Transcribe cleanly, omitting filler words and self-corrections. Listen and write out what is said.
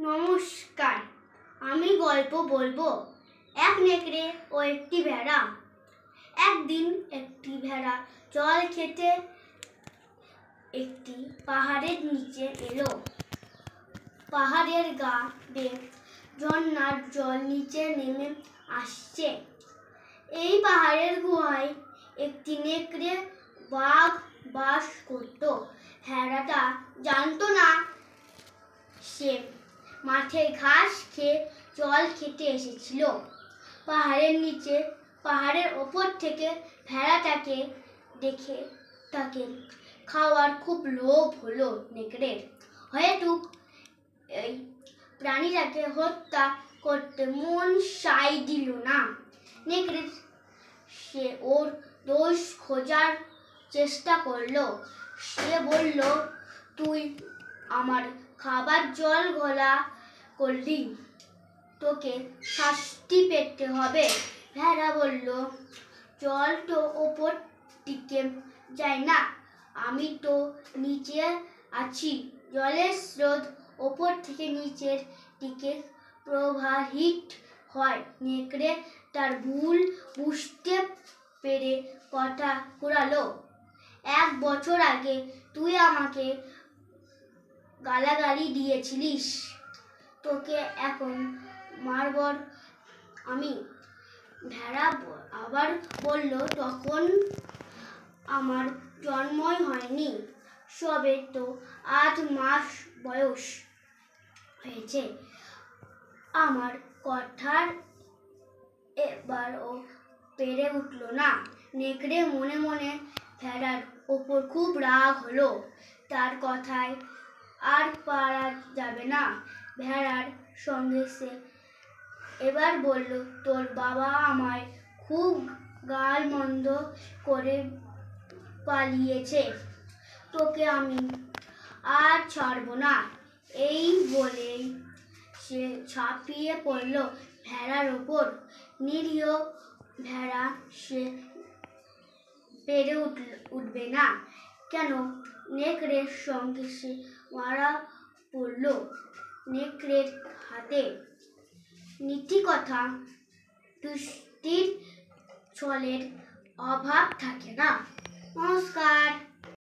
নমস্কার, আমি গল্প বলবো। এক নেকড়ে ও একটি ভেড়া। একদিন একটি ভেড়া জল খেতে একটি পাহাড়ের নিচে এলো। পাহাড়ের গা বেয়ে ঝর্ণার জল নিচে নেমে আসছে। এই পাহাড়ের গুহায় একটি নেকড়ে বাঘ বাস করত। ভেড়াটা জানতো না সে মাঠে ঘাস খেয়ে জল খেতে এসেছিল। পাহাড়ের ওপর থেকে ভেড়াটাকে দেখে তাকে খাওয়ার খুব লোভ হলো নেকড়ের। হয়তো এই প্রাণীটাকে হত্যা করতে মন সায় দিল না। নেকড়ে সে ওর দোষ খোঁজার চেষ্টা করলো। সে বলল, তুই আমার খাবার জল ঘোলা করলি, তোকে শাস্তি পেতে হবে। ভেড়া বলল, জল তো ওপর দিকে যায় না, আমি তো নিচে আছি। জলের স্রোত ওপর থেকে নিচের দিকে প্রবাহিত হয়। নেকড়ে তার ভুল বুঝতে পেরে কথা ঘোরালো, 1 বছর আগে তুই আমাকে গালাগালি দিয়েছিলিস, তোকে এখন মারব আমি। ভেড়া আবার বলল, তখন আমার জন্মই হয়নি, সবে তো 8 মাস বয়স হয়েছে। আমার কথার এবারও পেরে উঠল না। নেকড়ে মনে মনে ভেড়ার ওপর খুব রাগ হলো। তার কথায় আর পারা যাবে না। ভেড়ার সঙ্গে সে এবার বলল, তোর বাবা আমায় খুব গালমন্দ করে পালিয়েছে, তোকে আমি আর ছাড়ব না। এই বলেই সে ঝাঁপিয়ে পড়ল ভেড়ার ওপর। নিরীহ ভেড়া সে পেরে উঠবে না কেন, নেকড়ের সঙ্গে সে মারা পড়ল নেকড়ের হাতে। নীতিকথা, দুষ্টির ছলের অভাব থাকে না। নমস্কার।